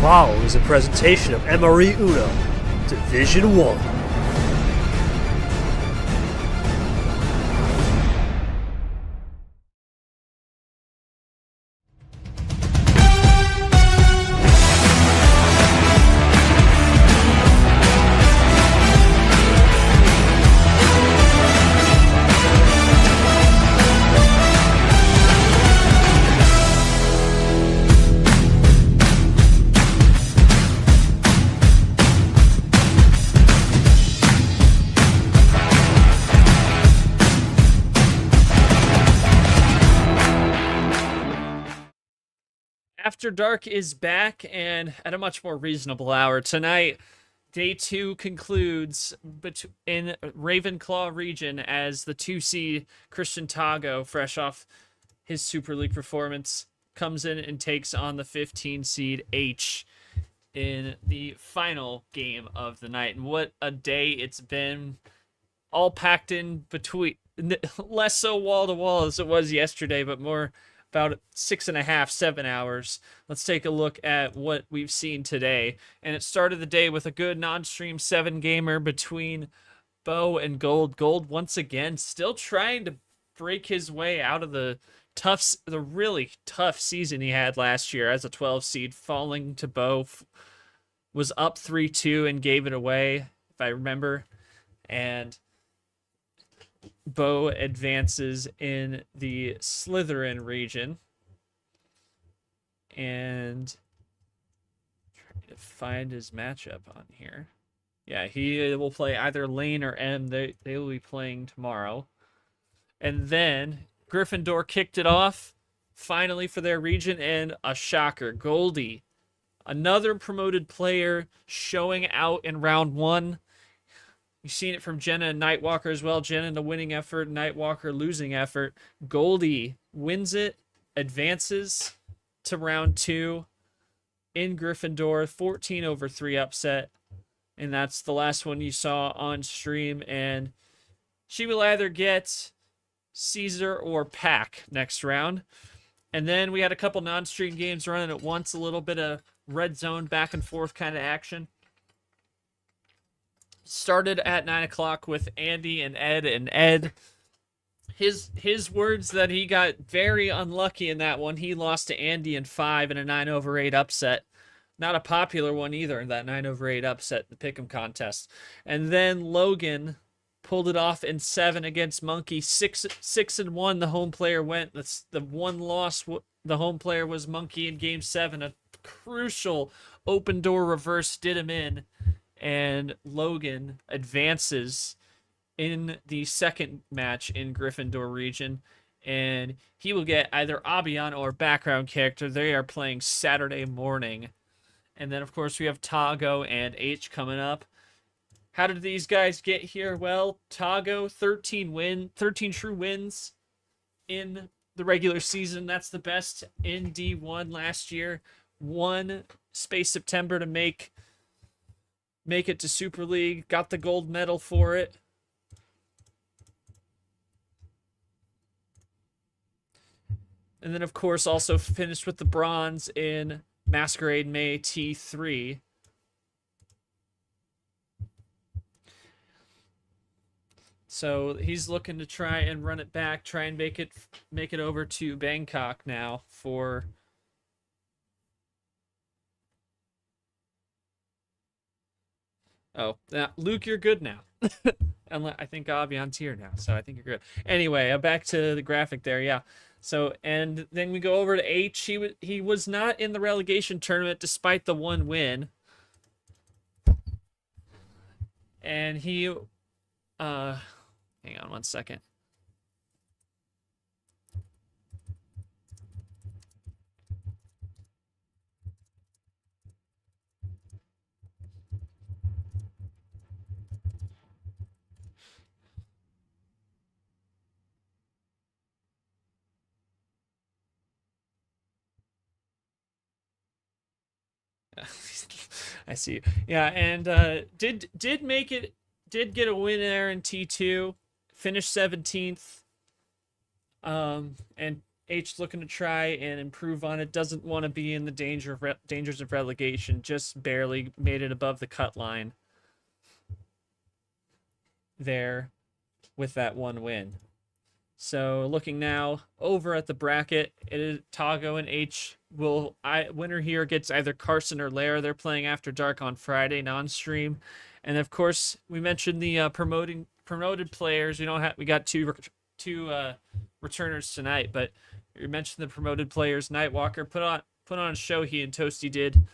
following is a presentation of MRE UNO, Division 1. After Dark is back, and at a much more reasonable hour. Tonight, Day 2 concludes in RavenClaw region as the 2 seed Christian Tagoe, fresh off his Super League performance, comes in and takes on the 15 seed H in the final game of the night. And what a day it's been, all packed in between, less so wall to wall as it was yesterday, but more about 6.5, 7 hours. Let's take a look at what we've seen today. And it started the day with a good non-stream 7-gamer between Bo and Gold. Gold, once again, still trying to break his way out of the really tough season he had last year as a 12 seed, falling to Bo. Was up 3-2 and gave it away, if I remember. And Bo advances in the Slytherin region. And trying to find his matchup on here. Yeah, he will play either Lane or M. They will be playing tomorrow. And then Gryffindor kicked it off finally for their region, and a shocker. Goldie, another promoted player, showing out in round 1. You've seen it from Jenna and Nightwalker as well. Jenna the winning effort, Nightwalker losing effort. Goldie wins it, advances to round 2 in Gryffindor, 14-3 upset. And that's the last one you saw on stream. And she will either get Caesar or Pack next round. And then we had a couple non-stream games running at once, a little bit of red zone back and forth kind of action. Started at 9 o'clock with Andy and Ed. His words that he got very unlucky in that one. He lost to Andy in 5 in a 9-8 upset. Not a popular one either, that 9-8 upset, the Pick'em contest. And then Logan pulled it off in 7 against Monkey. 6-1 the home player went. That's the one loss. The home player was Monkey in game 7. A crucial open door reverse did him in. And Logan advances in the second match in Gryffindor region. And he will get either Abian or background character. They are playing Saturday morning. And then, of course, we have Tagoe and H coming up. How did these guys get here? Well, Tagoe, 13 true wins in the regular season. That's the best in D1 last year. 1 Space September to make it to Super League. Got the gold medal for it. And then, of course, also finished with the bronze in Masquerade May T3. So he's looking to try and run it back, try and make it over to Bangkok now for... Oh, now, Luke, you're good now. I think Avian's here now, so I think you're good. Anyway, back to the graphic there, yeah. So, and then we go over to H. He was not in the relegation tournament despite the 1 win. And he, hang on one second. I see. Yeah, and did get a win there in T2, finished 17th. And H looking to try and improve on it. Doesn't want to be in the dangers of relegation. Just barely made it above the cut line there with that one win. So looking now over at the bracket, it is Tagoe and H. Winner here gets either Carson or Lara. They're playing After Dark on Friday non-stream, and of course we mentioned the promoted players. We got two returners tonight, but you mentioned the promoted players. Nightwalker put on a show he and Toasty did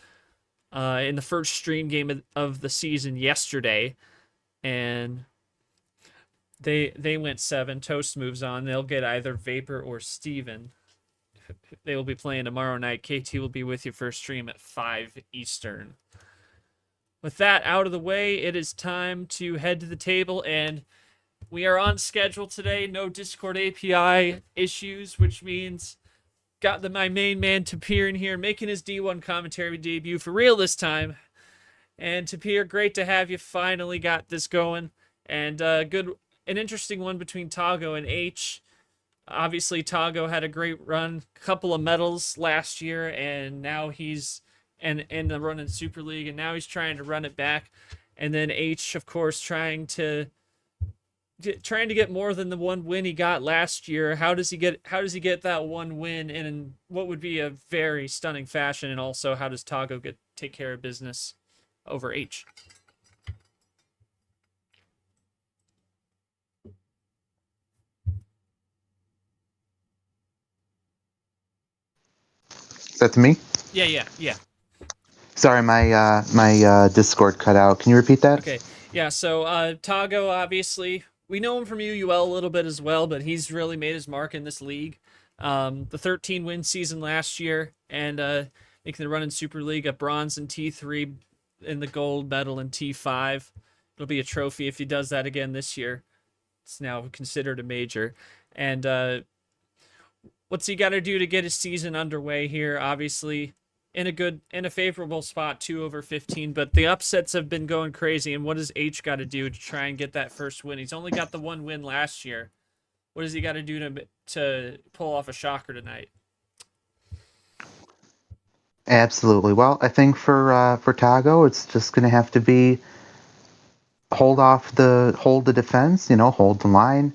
in the first stream game of the season yesterday, and they went 7. Toast moves on. They'll get either Vapor or Steven. They will be playing tomorrow night. KT will be with you for a stream at 5 Eastern. With that out of the way, it is time to head to the table, and we are on schedule today. No Discord API issues, which means got my main man Tapir in here making his D1 commentary debut for real this time. And Tapir, great to have you. Finally got this going, and an interesting one between Tagoe and H. Obviously, Tagoe had a great run, couple of medals last year, and now he's in the run in Super League, and now he's trying to run it back. And then H, of course, trying to get more than the one win he got last year. How does he get that one win in what would be a very stunning fashion? And also, how does Tagoe take care of business over H? Is that to me? Yeah. Sorry, my Discord cut out. Can you repeat that? Okay. Yeah, so Tagoe, obviously, we know him from UUL a little bit as well, but he's really made his mark in this league. The 13-win season last year, and making the run in Super League, a bronze in T3, and the gold medal in T5. It'll be a trophy if he does that again this year. It's now considered a major. And what's he got to do to get his season underway here? Obviously, in a favorable spot, 2/15, but the upsets have been going crazy. And what does H got to do to try and get that first win? He's only got the one win last year. What does he got to do to pull off a shocker tonight? Absolutely. Well, I think for Tagoe, it's just going to have to be hold the defense, hold the line.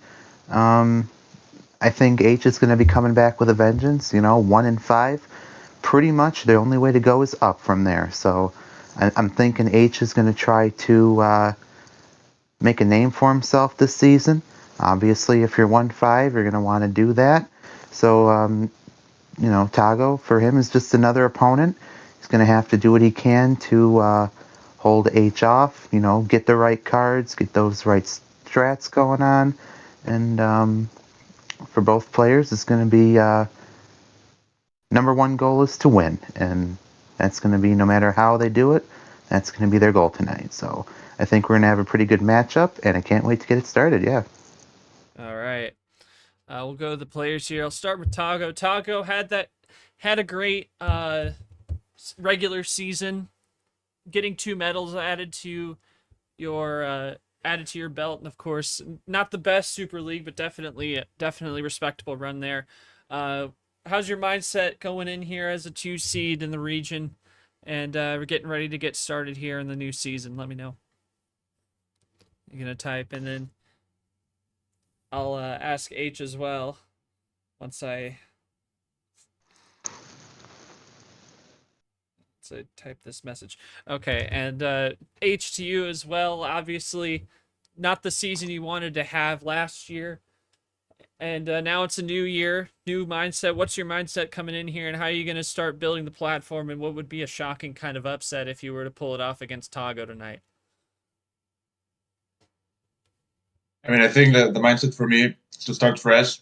I think H is going to be coming back with a vengeance. 1-5, pretty much the only way to go is up from there. So I'm thinking H is going to try to make a name for himself this season. Obviously, if you're 1-5, you're going to want to do that. So Tagoe, for him, is just another opponent. He's going to have to do what he can to hold H off, get the right cards, get those right strats going on. And for both players, it's going to be number one goal is to win. And that's going to be, no matter how they do it, that's going to be their goal tonight. So I think we're going to have a pretty good matchup, and I can't wait to get it started, yeah. All right. We'll go to the players here. I'll start with Tagoe. Tagoe had a great regular season, getting 2 medals added to your belt, and of course, not the best Super League, but definitely respectable run there. How's your mindset going in here as a 2 seed in the region, and we're getting ready to get started here in the new season? Let me know. You're gonna type, and then I'll ask H as well once I type this message. Okay, and H to you as well. Obviously, not the season you wanted to have last year, and now it's a new year, new mindset. What's your mindset coming in here, and how are you going to start building the platform, and what would be a shocking kind of upset if you were to pull it off against Tagoe tonight? I mean, I think that the mindset for me is to start fresh.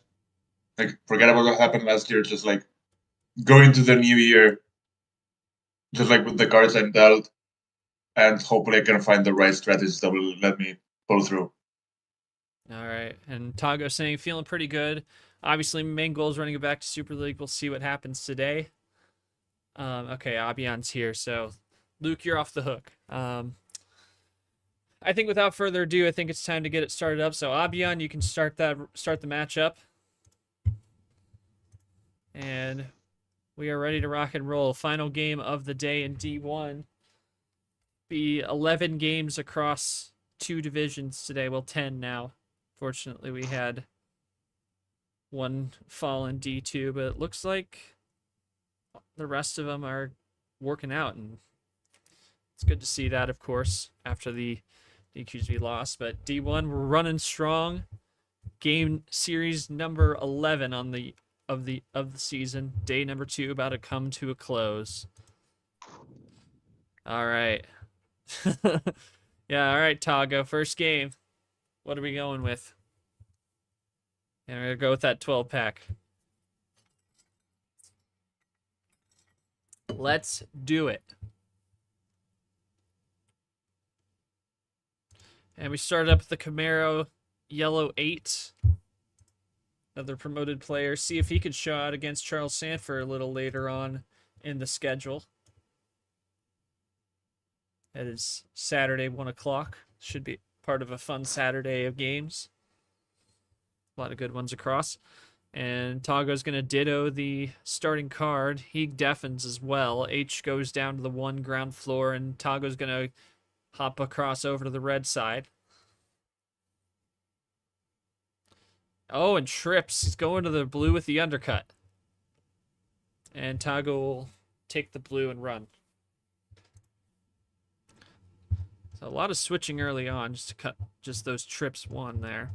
Like, forget about what happened last year. Just like go into the new year, just like with the cards I'm dealt, and hopefully I can find the right strategies that will let me pull through. All right. And Tagoe saying feeling pretty good. Obviously, main goal is running it back to Super League. We'll see what happens today. Okay, Abion's here. So, Luke, you're off the hook. I think without further ado, I think it's time to get it started up. So, Abion, you can start the matchup. And we are ready to rock and roll. Final game of the day in D1. Be 11 games across 2 divisions today. Well, 10 now. Fortunately, we had one fall in D2, but it looks like the rest of them are working out, and it's good to see that, of course, after the DQs we lost. But D1, we're running strong. Game series number 11 on the of the season. Day number 2 about to come to a close. All right. Yeah, all right, Tagoe. First game. What are we going with? And we're going to go with that 12-pack. Let's do it. And we start up with the Camaro Yellow 8. Another promoted player. See if he could show out against Charles Sanford a little later on in the schedule. That is Saturday, 1 o'clock. Should be part of a fun Saturday of games. A lot of good ones across. And Tagoe's going to ditto the starting card. He deafens as well. H goes down to the 1 ground floor, and Tagoe's going to hop across over to the red side. Oh, and trips. He's going to the blue with the undercut. And Tagoe will take the blue and run. So a lot of switching early on just to cut just those trips 1 there.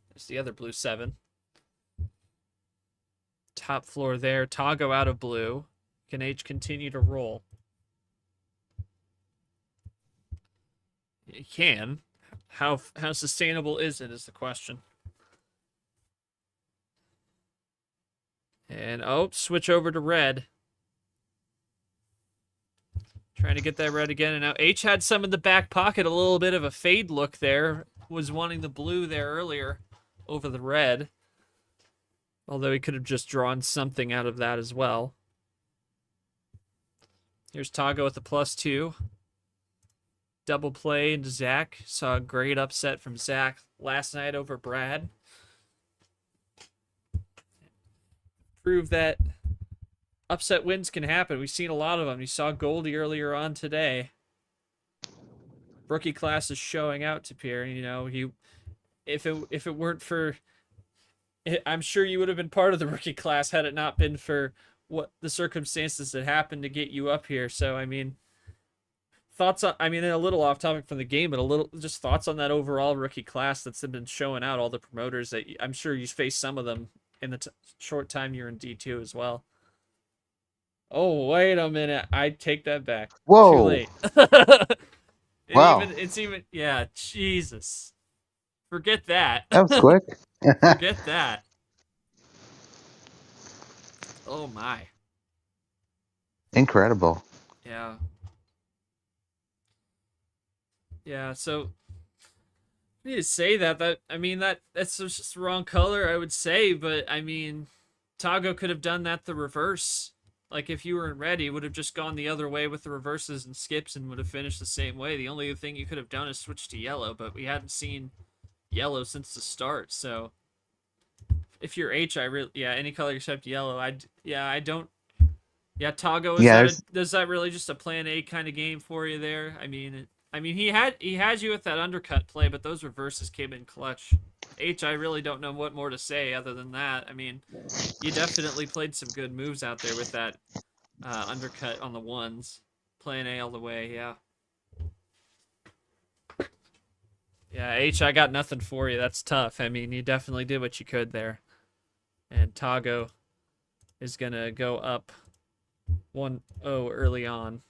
There's the other blue 7. Top floor there. Tagoe out of blue. Can H continue to roll? He can. How sustainable is it is the question. And oh, switch over to red. Trying to get that red again. And now H had some in the back pocket. A little bit of a fade look there. Was wanting the blue there earlier over the red. Although he could have just drawn something out of that as well. Here's Tagoe with the +2. Double play into Zach. Saw a great upset from Zach last night over Brad. Prove that upset wins can happen. We've seen a lot of them. You saw Goldie earlier on today. Rookie class is showing out to Pierre. You know, if it weren't for, I'm sure you would have been part of the rookie class had it not been for what the circumstances that happened to get you up here. So I mean, thoughts on, I mean, a little off topic from the game, but a little just thoughts on that overall rookie class that's been showing out. All the promoters that I'm sure you faced some of them in the short time you're in D2 as well. Oh, wait a minute. I take that back. Whoa. Too late. Wow. It's even, yeah, Jesus. Forget that. That was quick. Forget that. Oh, my. Incredible. Yeah. Yeah, so I need to say that I mean that's just the wrong color, I would say, but I mean Tagoe could have done that the reverse. Like if you were in red, he would have just gone the other way with the reverses and skips and would have finished the same way. The only thing you could have done is switch to yellow, but we hadn't seen yellow since the start. So if you're H, any color except yellow. I don't. Yeah, Tagoe, is that really just a plan A kind of game for you there? I mean, he has you with that undercut play, but those reverses came in clutch. H, I really don't know what more to say other than that. I mean, you definitely played some good moves out there with that undercut on the 1s. Playing A all the way, yeah. Yeah, H, I got nothing for you. That's tough. I mean, you definitely did what you could there. And Tagoe is going to go up 1-0 early on.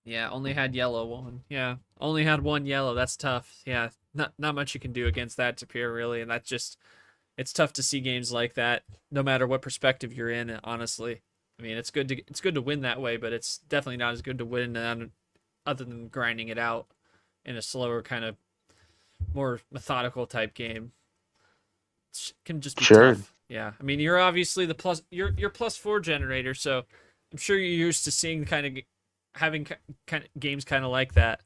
Yeah, only had yellow 1. Yeah, only had 1 yellow. That's tough. Yeah, not much you can do against that, Tapir, really. And that's just, it's tough to see games like that, no matter what perspective you're in, honestly. I mean, it's good to win that way, but it's definitely not as good to win other than grinding it out in a slower kind of more methodical type game. It can just be tough. Yeah, I mean, you're obviously you're +4 generator, so I'm sure you're used to seeing having kind of games kind of like that.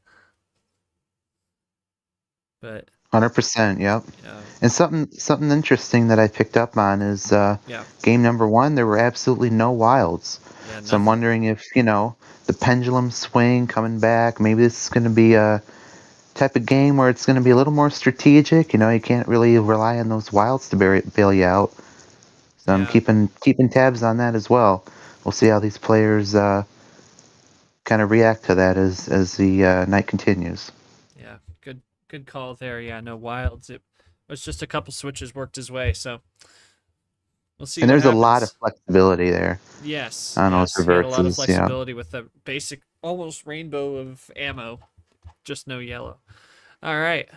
But 100%. Yep. Yeah. And something interesting that I picked up on is Yeah. game number 1. There were absolutely no wilds. Yeah. So I'm Nothing. wondering if the pendulum swing coming back. Maybe this is going to be a type of game where it's going to be a little more strategic. You can't really rely on those wilds to bail you out. So I'm Yeah. keeping tabs on that as well. We'll see how these players kind of react to that as the night continues. Yeah. Good call there. Yeah. No wilds. It was just a couple switches worked his way. So we'll see And what there's a lot of happens. flexibility there Yes. on those Yes. He had a lot of reverses. Yeah. flexibility with the basic, almost rainbow of ammo, just no yellow. All right.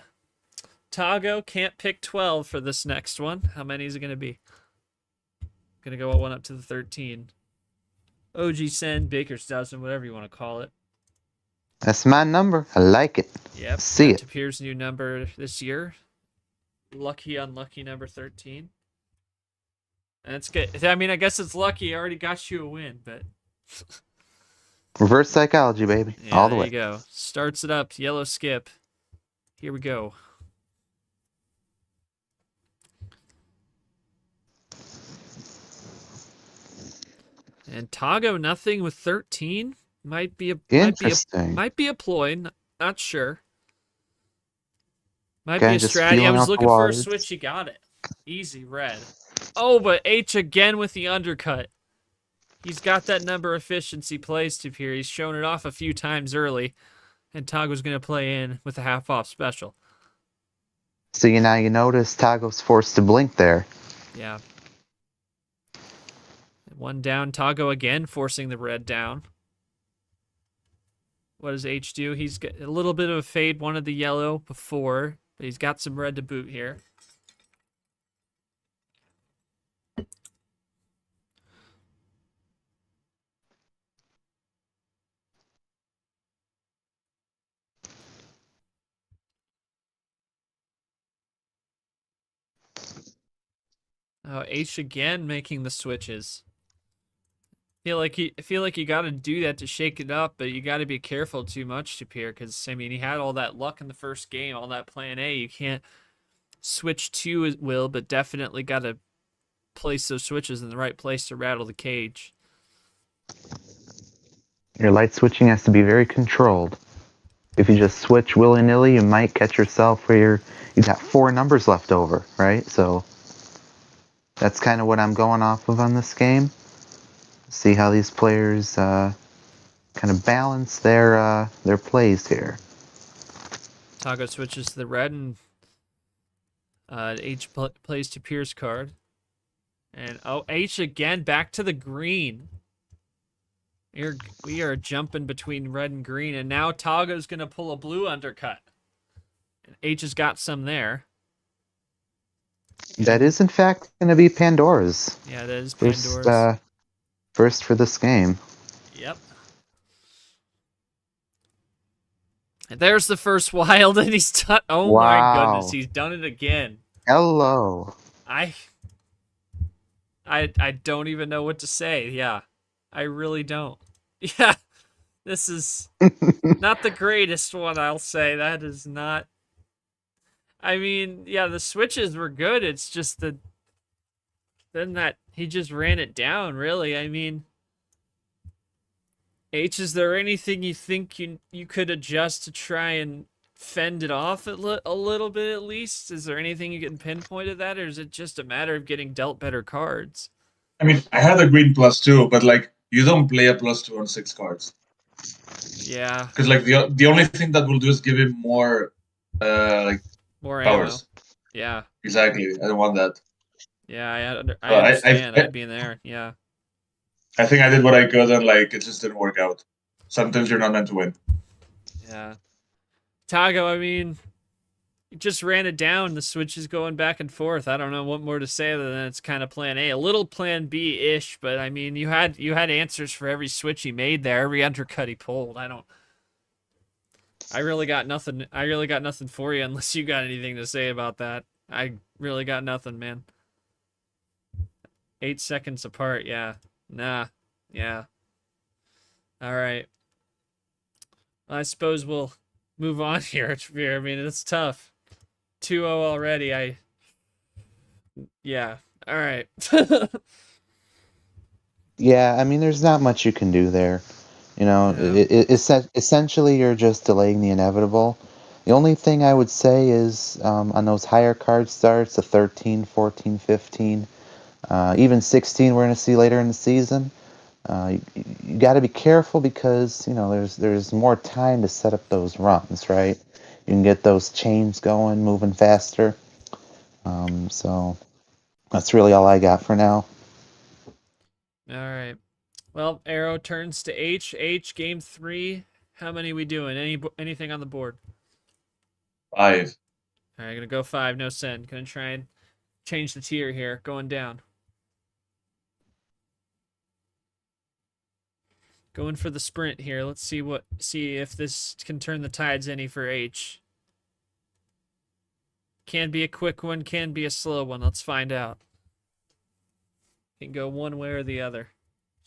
Tagoe can't pick 12 for this next one. How many is it going to be? Going to go one up to the 13. OG Send, Baker's Dozen, whatever you want to call it. That's my number. I like it. Yep. See it. Tapir's new number this year. Lucky, unlucky number 13. And it's good. I mean, I guess it's lucky. I already got you a win, but... Reverse psychology, baby. Yeah, All the way. there you go. Starts it up. Yellow skip. Here we go. And Tagoe nothing with 13 might be a Interesting. might be a ploy. Not sure. Might Guy be a just strategy. I feeling was out the looking for a waters. switch. You got it. Easy red. Oh, but H again with the undercut. He's got that number efficiency plays to here. He's shown it off a few times early, and Tagoe's going to play in with a half off special. So now you notice Tagoe's forced to blink there. Yeah. One down. Tagoe again forcing the red down. What does H do? He's got a little bit of a fade, wanted the yellow before, but he's got some red to boot here. Oh, H again making the switches. I feel like you got to do that to shake it up, but you got to be careful too much to Pierre, because I mean he had all that luck in the first game, all that plan A. You can't switch to at will, but definitely got to place those switches in the right place to rattle the cage. Your light switching has to be very controlled. If you just switch willy-nilly, you might catch yourself where you got 4 numbers left over, right? So that's kind of what I'm going off of on this game. See how these players kind of balance their plays here. Tagoe switches to the red, and H plays to Pierre's card. And H again back to the green. We are jumping between red and green, and now Tagoe's going to pull a blue undercut. And H has got some there. That is, in fact, going to be Pandora's. Yeah, that is Pandora's. First for this game. Yep. And there's the first wild, and he's done. Oh Wow. my goodness, he's done it again. Hello. I don't even know what to say. Yeah, I really don't. Yeah, this is not the greatest one, I'll say. That is not. I mean, yeah, the switches were good. It's just then that he just ran it down, really. I mean, H, is there anything you think you could adjust to try and fend it off a little bit at least? Is there anything you can pinpoint at that, or is it just a matter of getting dealt better cards? I mean, I had a green +2, but like you don't play a +2 on 6 cards. Yeah. Because like the only thing that will do is give him more like more powers. Ammo. Yeah. Exactly. I don't want that. Yeah, I understand. I'd be in there. Yeah. I think I did what I could, and like it just didn't work out. Sometimes you're not meant to win. Yeah. Tagoe, I mean, you just ran it down. The switch is going back and forth. I don't know what more to say other than it's kind of plan A, a little plan B-ish, but I mean, you had answers for every switch he made there, every undercut he pulled. I really got nothing. I really got nothing for you unless you got anything to say about that. I really got nothing, man. 8 seconds apart, yeah. Nah, yeah. All right. I suppose we'll move on here. I mean, it's tough. 2-0 already. Yeah. All right. Yeah, I mean, there's not much you can do there. You know, No. essentially, you're just delaying the inevitable. The only thing I would say is on those higher card starts, the 13, 14, 15, even 16 we're going to see later in the season, you got to be careful because, you know, there's more time to set up those runs, right? You can get those chains going, moving faster. So that's really all I got for now. All right. Well, arrow turns to H. H, game 3. How many we doing? Anything on the board? 5. All right, gonna go 5. No send. Gonna try and change the tier here. Going down. Going for the sprint here. Let's see if this can turn the tides any for H. Can be a quick one, can be a slow one. Let's find out. Can go one way or the other.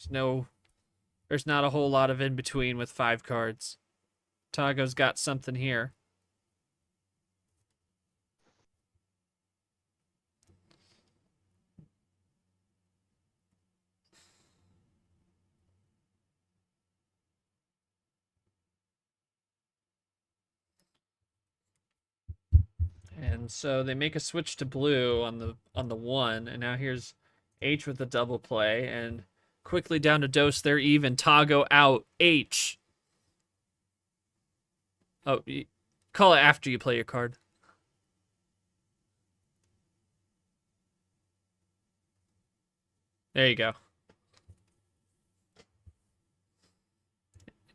There's not a whole lot of in between with 5 cards. Tagoe's got something here. And so they make a switch to blue on the 1, and now here's H with the double play, and quickly down to dose. They're even. Tagoe out. H. Oh, call it after you play your card. There you go.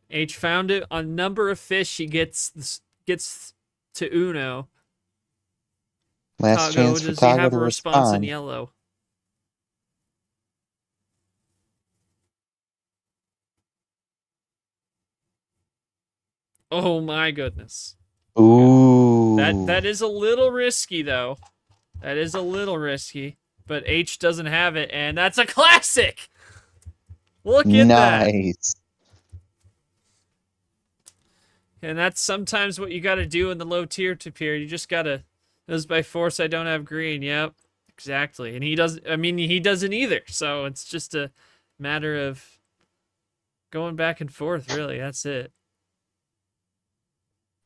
H found it on number of fish. He gets to Uno. Last Tagoe, chance for does he Tagoe have to a response in respond. yellow? Oh my goodness. Ooh. That is a little risky though. That is a little risky. But H doesn't have it, and that's a classic. Look at that. Nice. And that's sometimes what you got to do in the low tier to peer. You just got to. This is by force. I don't have green. Yep, exactly. And he doesn't. I mean, he doesn't either. So it's just a matter of going back and forth. Really, that's it.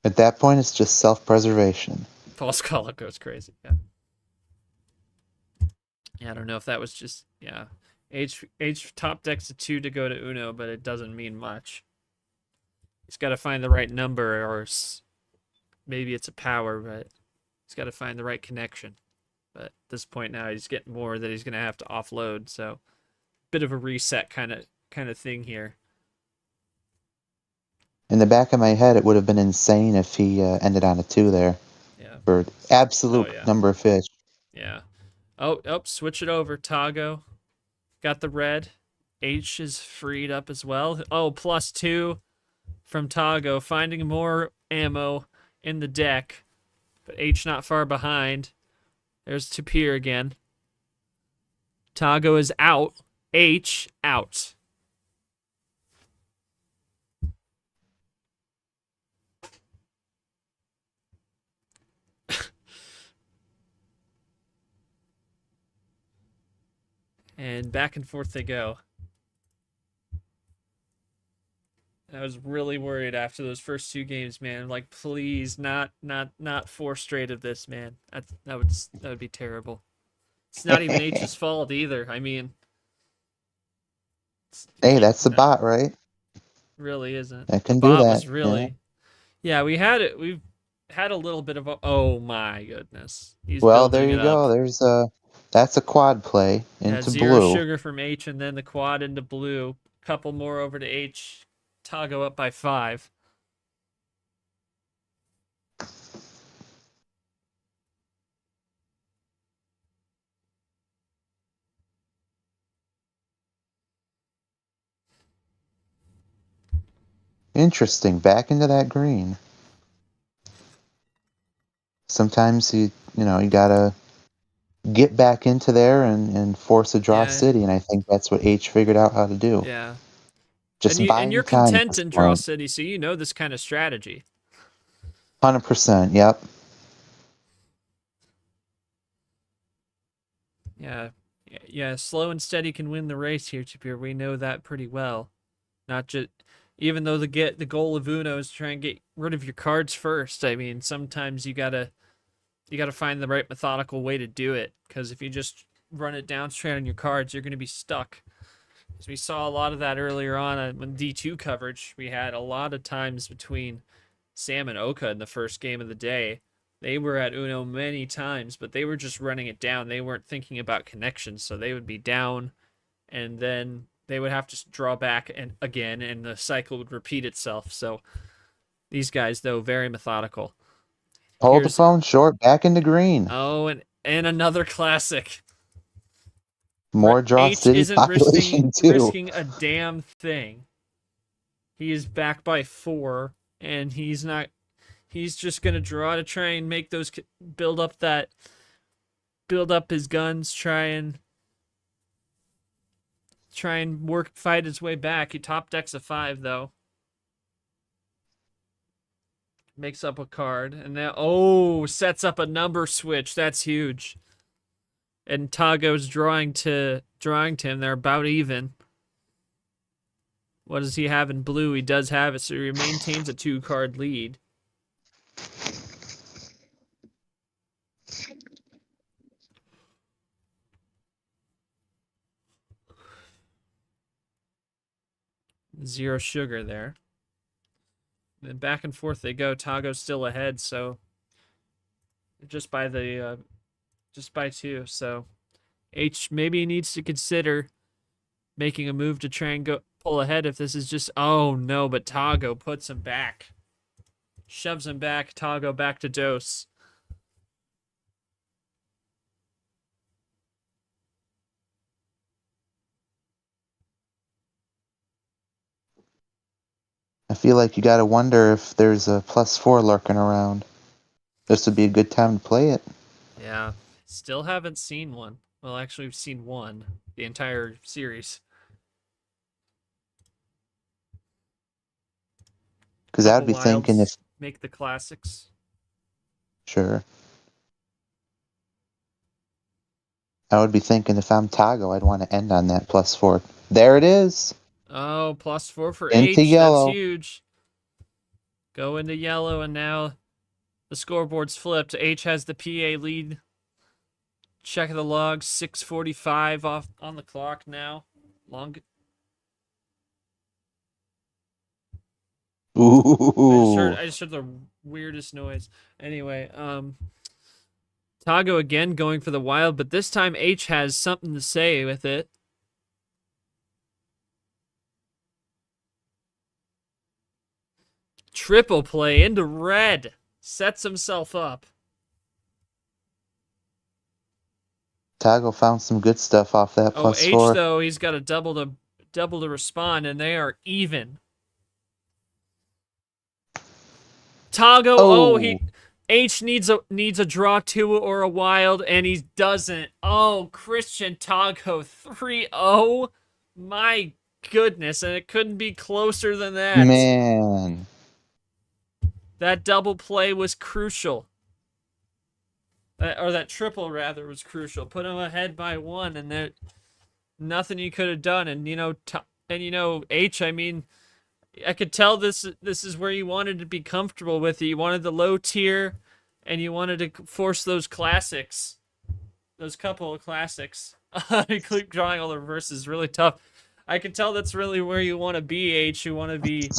At that point, it's just self-preservation. False call goes crazy. Yeah. Yeah, I don't know if that was just H top decks a 2 to go to Uno, but it doesn't mean much. He's got to find the right number, or maybe it's a power, but he's got to find the right connection. But at this point now, he's getting more that he's going to have to offload. So, bit of a reset kind of thing here. In the back of my head, it would have been insane if he ended on a 2 there. Yeah. For absolute number of fish. Yeah. Oh, switch it over. Tagoe got the red. H is freed up as well. Oh, +2 from Tagoe, finding more ammo in the deck. But H not far behind. There's Tapir again. Tagoe is out. H out. And back and forth they go. I was really worried after those first 2 games, man. Like, please, not 4 straight of this, man. That would be terrible. It's not even H's fault either. I mean, hey, that's the bot, right? Really isn't. I can the do bot that. Was really, yeah. We've had a little bit of a. Oh my goodness. Well, there you go. That's a quad play into zero blue. Sugar from H, and then the quad into blue. Couple more over to H. Tagoe up by 5. Interesting. Back into that green. Sometimes you gotta get back into there and force a draw city, and I think that's what H figured out how to do. Yeah. Just and you're time content in draw city, so you know this kind of strategy. 100%. Yep. Yeah, slow and steady can win the race here, Tapir. We know that pretty well. Not just, even though the goal of Uno is to try and get rid of your cards first. I mean, sometimes you gotta find the right methodical way to do it. Because if you just run it down straight on your cards, you're gonna be stuck. Because we saw a lot of that earlier on when D2 coverage. We had a lot of times between Sam and Oka in the first game of the day. They were at Uno many times, but they were just running it down. They weren't thinking about connections, so they would be down, and then they would have to draw back and again, and the cycle would repeat itself. So these guys, though, very methodical. Hold the phone short, back into green. Oh, and another classic. More draw H city isn't population too. risking a damn thing. He is back by 4, and he's not. He's just gonna draw to try and make those build up his guns, try and fight his way back. He top decks a 5 though. Makes up a card, and now sets up a number switch. That's huge. And Tagoe's drawing to him. They're about even. What does he have in blue? He does have it, so he maintains a 2-card lead. Zero sugar there. Then back and forth they go. Tagoe's still ahead, so just by 2. So H maybe needs to consider making a move to try and pull ahead if this is just no, but Tagoe puts him back. Shoves him back, Tagoe back to dose. I feel like you gotta wonder if there's a +4 lurking around. This would be a good time to play it. Yeah, still haven't seen one. Well, actually, we've seen one the entire series. Because I'd be thinking if... Make the classics. Sure. I would be thinking if I'm Tagoe, I'd want to end on that +4. There it is! Oh, +4 for into H. Yellow. That's huge. Go into yellow, and now the scoreboard's flipped. H has the PA lead. Check the logs. 6:45 off on the clock now. Ooh. I just heard the weirdest noise. Anyway, Tagoe again going for the wild, but this time H has something to say with it. Triple play into red. Sets himself up. Tagoe found some good stuff off that +4. H, though, he's got a double to respond, and they are even. Tagoe, H needs a draw 2 or a wild, and he doesn't. Oh, Christian Tagoe 3-0. My goodness, and it couldn't be closer than that. Man. That double play was crucial. Or that triple, rather, was crucial. Put him ahead by 1, and there nothing you could have done. And, H, I mean, I could tell this is where you wanted to be comfortable with it. You wanted the low tier, and you wanted to force those classics. Those couple of classics. I keep drawing all the reverses. Really tough. I can tell that's really where you want to be, H. You want to be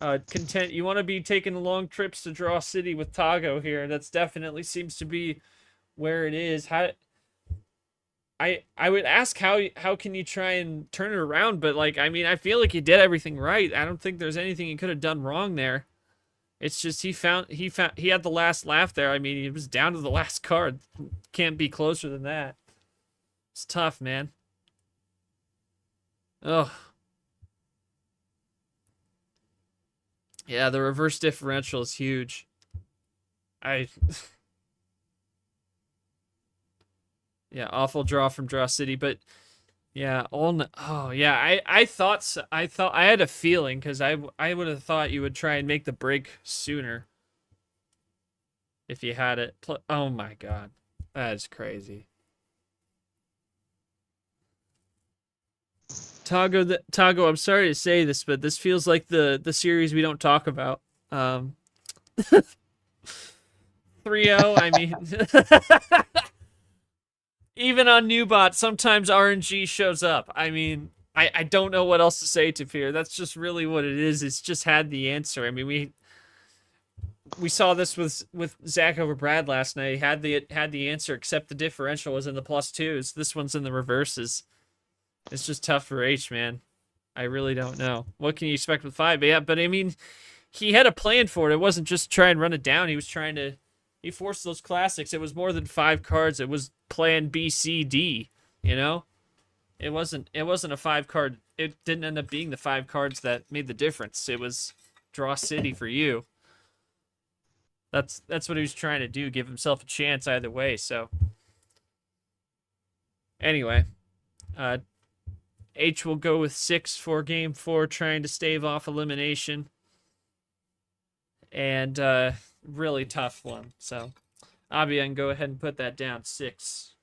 content. You want to be taking long trips to draw city with Tagoe here. That's definitely seems to be where it is. I would ask how can you try and turn it around, but I feel like he did everything right. I don't think there's anything he could have done wrong there. It's just he had the last laugh there. I mean, he was down to the last card. Can't be closer than that. It's tough, man. Ugh. Yeah, the reverse differential is huge. Yeah, awful draw from Draw City, but yeah, I thought so. I had a feeling because I would have thought you would try and make the break sooner if you had it. Oh my god, that is crazy. Tagoe, I'm sorry to say this, but this feels like the series we don't talk about. 3-0, I mean, even on Newbot, sometimes RNG shows up. I mean, I don't know what else to say to Fear. That's just really what it is. It's just had the answer. I mean, we saw this with Zach over Brad last night. He had the answer, except the differential was in the +2s. This one's in the reverses. It's just tough for H, man. I really don't know. What can you expect with 5? But yeah, but I mean, he had a plan for it. It wasn't just try and run it down. He was trying to... He forced those classics. It was more than 5 cards. It was plan B, C, D, you know? It wasn't a 5 card. It didn't end up being the 5 cards that made the difference. It was draw city for you. That's what he was trying to do, give himself a chance either way, so. Anyway, H will go with 6 for game 4, trying to stave off elimination. And really tough one. So Abby, I can go ahead and put that down. 6.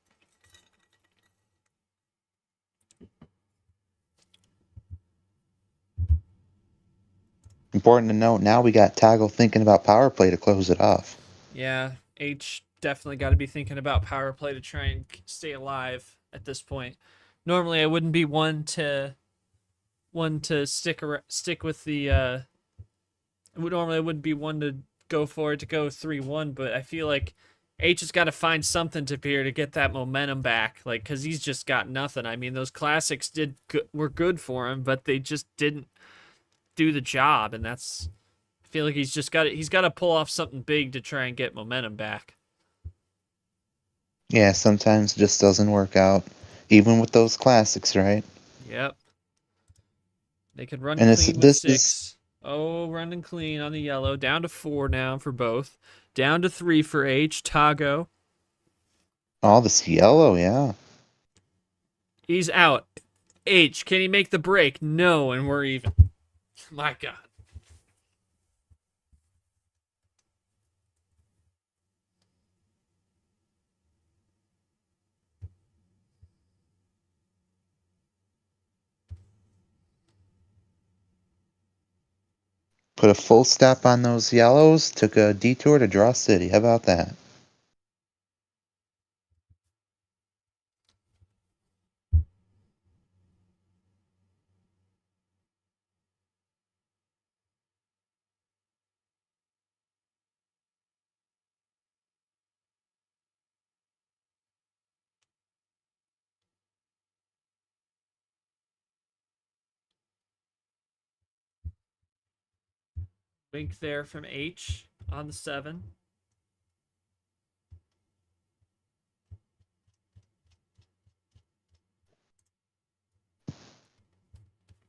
Important to note, now we got Tagoe thinking about power play to close it off. Yeah, H definitely got to be thinking about power play to try and stay alive at this point. Normally, I wouldn't be one to stick with the. Normally, I wouldn't be one to go for it to go 3-1, but I feel like H has got to find something to appear to get that momentum back, like because he's just got nothing. I mean, those classics were good for him, but they just didn't do the job, and that's. I feel like he's got to pull off something big to try and get momentum back. Yeah, sometimes it just doesn't work out, even with those classics, right? Yep. They could run And clean with 6. Oh, running clean on the yellow. Down to 4 now for both. Down to 3 for H. Tagoe. Oh, this yellow, yeah. He's out. H, can he make the break? No, and we're even. My God. Put a full stop on those yellows, took a detour to draw city. How about that? Wink there from H on the 7.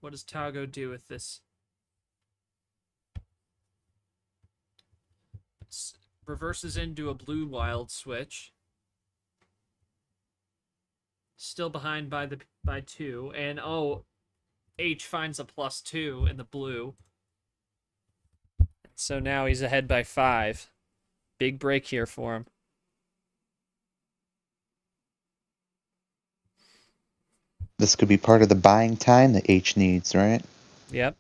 What does Tagoe do with this? Reverses into a blue wild switch. Still behind by 2, and H finds a +2 in the blue. So now he's ahead by 5. Big break here for him. This could be part of the buying time that H needs, right? Yep.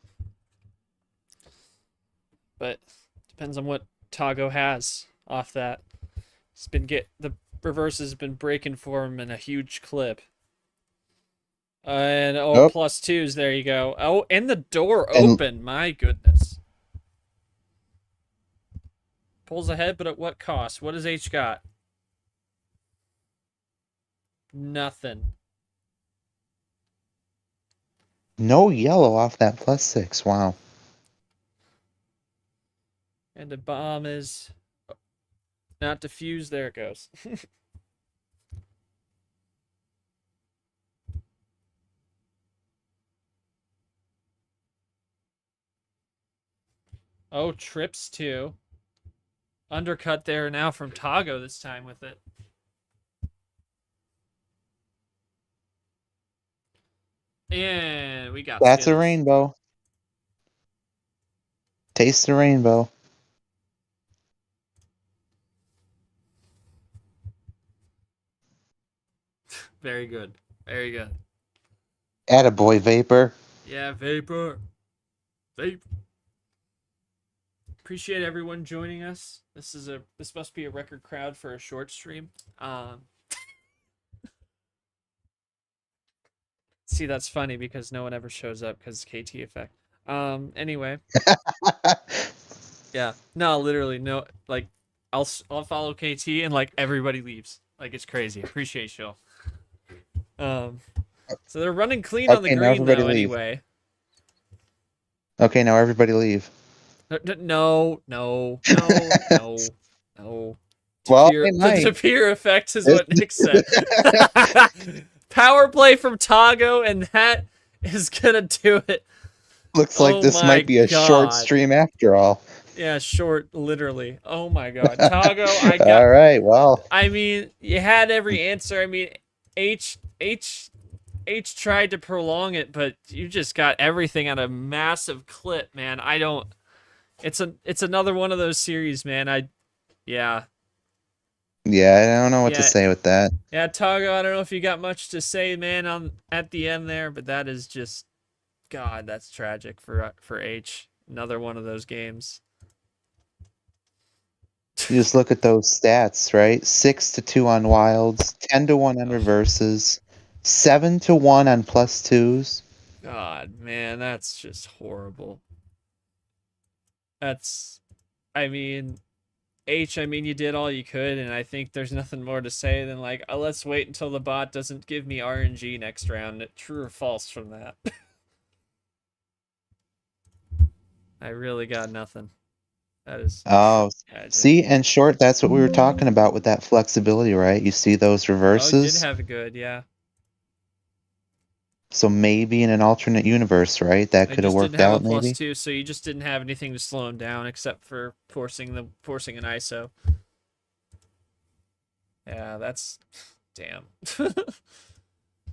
But depends on what Tagoe has off that. The reverse has been breaking for him in a huge clip. And Nope. +2s, there you go. Oh, and the door open. My goodness. Pulls ahead, but at what cost? What has H got? Nothing. No yellow off that +6. Wow. And the bomb is not diffused. There it goes. Oh, trips too. Undercut there now from Tagoe this time with it. And we got That's Skittles. a rainbow. Taste the rainbow. Very good. Very good. Attaboy, Vapor. Yeah, Vapor. Vape. Appreciate everyone joining us. This must be a record crowd for a short stream. See, that's funny because no one ever shows up because KT effect. Anyway. Yeah. No, literally no. Like, I'll follow KT and like everybody leaves. Like, it's crazy. Appreciate y'all. So they're running clean on the green though. Leave. Anyway. Okay, now everybody leave. No. Well, the Tapir effect is what Nick said. Power play from Tagoe, and that is gonna do it. Looks like this might be a short stream after all. Yeah, short, literally. Oh my god. Tagoe, I got... All right, well. I mean, you had every answer. I mean, H tried to prolong it, but you just got everything at a massive clip, man. I don't... It's another one of those series, man. Yeah, I don't know what to say with that. Yeah, Tagoe, I don't know if you got much to say, man, at the end there, but that is just... God, that's tragic for H. Another one of those games. You just look at those stats, right? 6-2 on wilds, 10-1 on reverses, 7-1 on +2s. God, man, that's just horrible. I mean, H, you did all you could, and I think there's nothing more to say than, like, let's wait until the bot doesn't give me RNG next round. True or false from that? I really got nothing. That is... Oh, tragic. See, in short, that's what we were talking about with that flexibility, right? You see those reverses? Oh, you did have it good, yeah. So maybe in an alternate universe, right? That could have worked out, maybe. +2, so you just didn't have anything to slow him down except for forcing an ISO. Yeah, that's... Damn.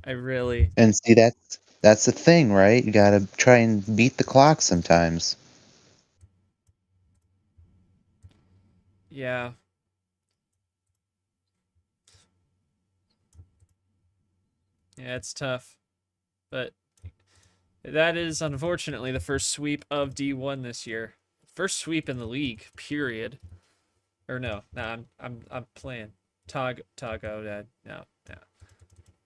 I really... And see, that's the thing, right? You gotta try and beat the clock sometimes. Yeah. Yeah, it's tough. But that is unfortunately the first sweep of D1 this year. First sweep in the league, period. Or no, I'm playing Tagoe. No.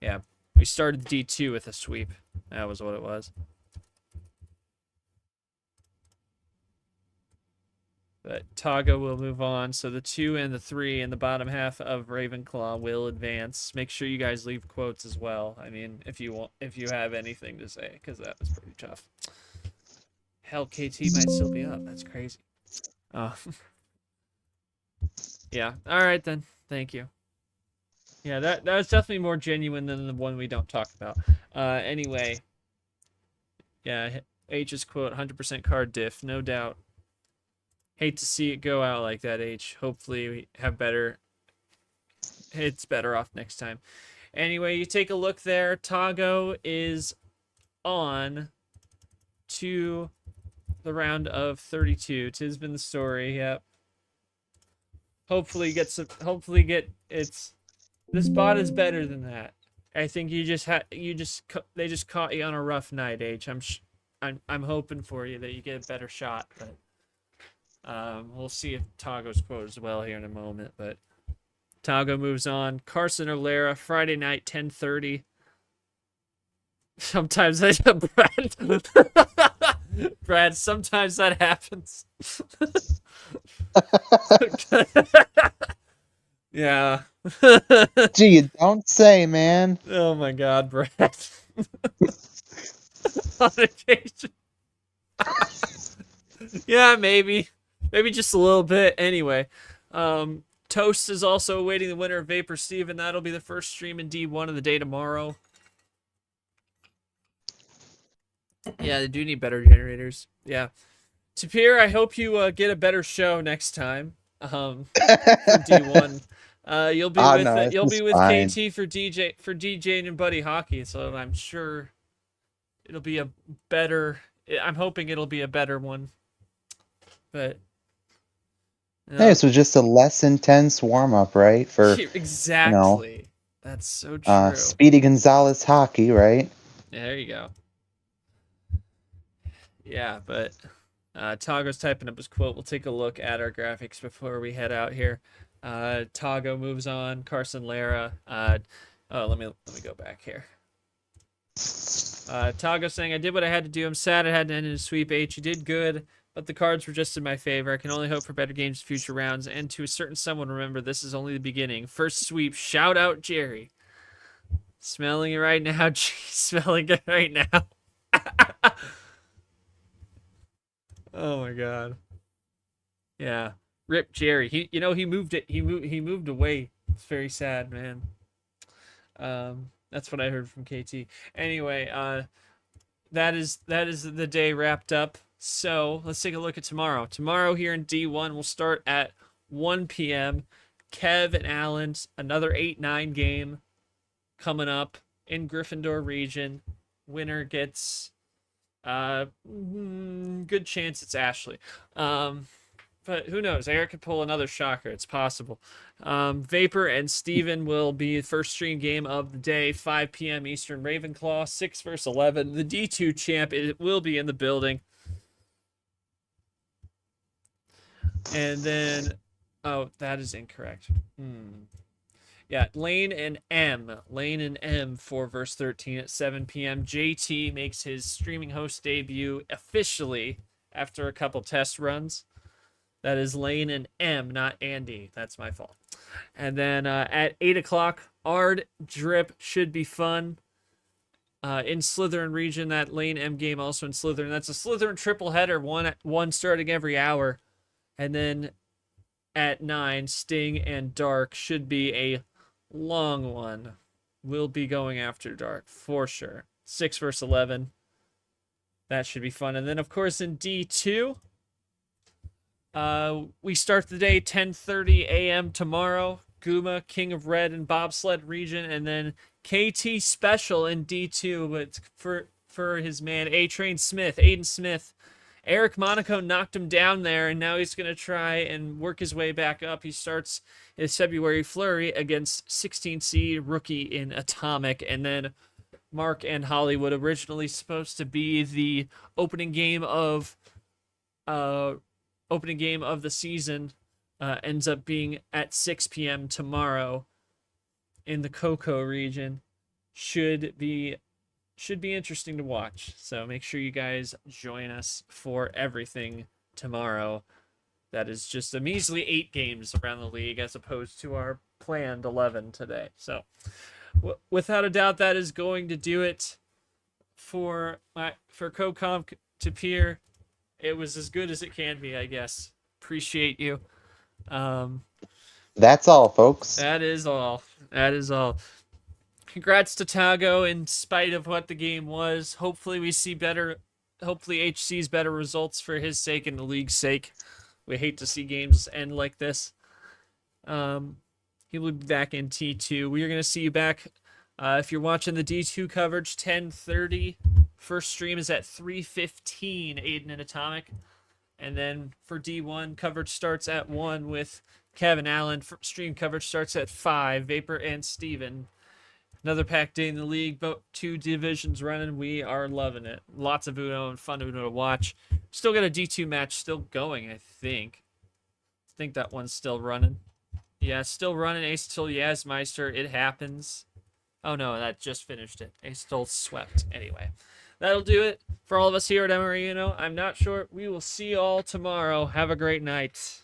Yeah, we started D2 with a sweep. That was what it was. But Tagoe will move on, so the 2 and the 3 in the bottom half of RavenClaw will advance. Make sure you guys leave quotes as well. I mean, if you have anything to say, because that was pretty tough. Hell, KT might still be up. That's crazy. Yeah. All right then. Thank you. Yeah, that was definitely more genuine than the one we don't talk about. Anyway. Yeah, H's quote, 100% card diff, no doubt. Hate to see it go out like that, H. Hopefully we have better... It's better off next time. Anyway, you take a look there. Tagoe is on to the round of 32. 'Tis been the story, yep. Hopefully get it's... This bot is better than that. I think they just caught you on a rough night, H. I'm hoping for you that you get a better shot, but... we'll see if Tagoe's quote as well here in a moment, but Tagoe moves on. Carson or Lara, Friday night, 10:30. Sometimes Brad, sometimes that happens. Yeah. Gee, you don't say, man. Oh my god, Brad. On occasion. Yeah, maybe. Maybe just a little bit. Anyway, Toast is also awaiting the winner of Vapor Steve, and that'll be the first stream in D1 of the day tomorrow. Yeah, they do need better generators. Yeah. Tapir, I hope you get a better show next time. For D1. You'll be with fine. KT for DJing and Buddy Hockey, so I'm sure it'll be a better... I'm hoping it'll be a better one. But... Hey, so just a less intense warm-up, right? For exactly. That's so true. Speedy Gonzalez hockey, right? There you go. Yeah, but Tagoe's typing up his quote. We'll take a look at our graphics before we head out here. Tagoe moves on. Carson Lara. Let me go back here. Tagoe saying, I did what I had to do. I'm sad it had to end in a sweep H. You did good, but the cards were just in my favor. I can only hope for better games in future rounds. And to a certain someone, remember, this is only the beginning. First sweep. Shout out Jerry. Smelling it right now. Smelling it right now. Oh my god. Yeah. Rip Jerry. He moved it. He moved away. It's very sad, man. That's what I heard from KT. Anyway, that is the day wrapped up. So let's take a look at tomorrow. Tomorrow here in D1, we'll start at 1 p.m. Kev and Allen's another 8-9 game coming up in Gryffindor region. Winner gets good chance it's Ashley. But who knows? Eric could pull another shocker. It's possible. Vapor and Steven will be the first stream game of the day, 5 p.m. Eastern. RavenClaw, 6 versus 11. The D2 champ will be in the building. And then, oh, that is incorrect. Yeah, Lane and M 4 versus 13 at 7 p.m. JT makes his streaming host debut officially after a couple test runs. That is Lane and M, not Andy. That's my fault. And then at 8 o'clock, Ard Drip should be fun. In Slytherin region, that Lane M game also in Slytherin. That's a Slytherin triple header, one starting every hour. And then at 9, Sting and Dark should be a long one. We'll be going after Dark for sure. 6 versus 11. That should be fun. And then, of course, in D2, we start the day 10:30 a.m. tomorrow. Guma, King of Red and Bobsled region, and then KT special in D2, but for his man Aiden Smith. Eric Monaco knocked him down there, and now he's going to try and work his way back up. He starts his February flurry against 16 seed rookie in Atomic, and then Mark and Hollywood, originally supposed to be the opening game of the season, ends up being at 6 p.m. tomorrow in the Cocoa region. Should be interesting to watch. So make sure you guys join us for everything tomorrow. That is just a measly 8 games around the league as opposed to our planned 11 today. So without a doubt, that is going to do it for CoComp to peer. It was as good as it can be, I guess. Appreciate you. That's all, folks. That is all. Congrats to Tagoe in spite of what the game was. Hopefully H sees better results for his sake and the league's sake. We hate to see games end like this. He will be back in T2. We are going to see you back if you're watching the D2 coverage, 10:30. First stream is at 3:15, Aiden and Atomic. And then for D1, coverage starts at 1 with Kevin Allen. Stream coverage starts at 5, Vapor and Steven. Another packed day in the league, but 2 divisions running. We are loving it. Lots of Uno and fun Uno to watch. Still got a D2 match still going, I think. I think that one's still running. Yeah, still running. Ace till Yazmeister. It happens. Oh no, that just finished it. Ace still swept. Anyway, that'll do it for all of us here at MRE Uno. I'm not sure. We will see you all tomorrow. Have a great night.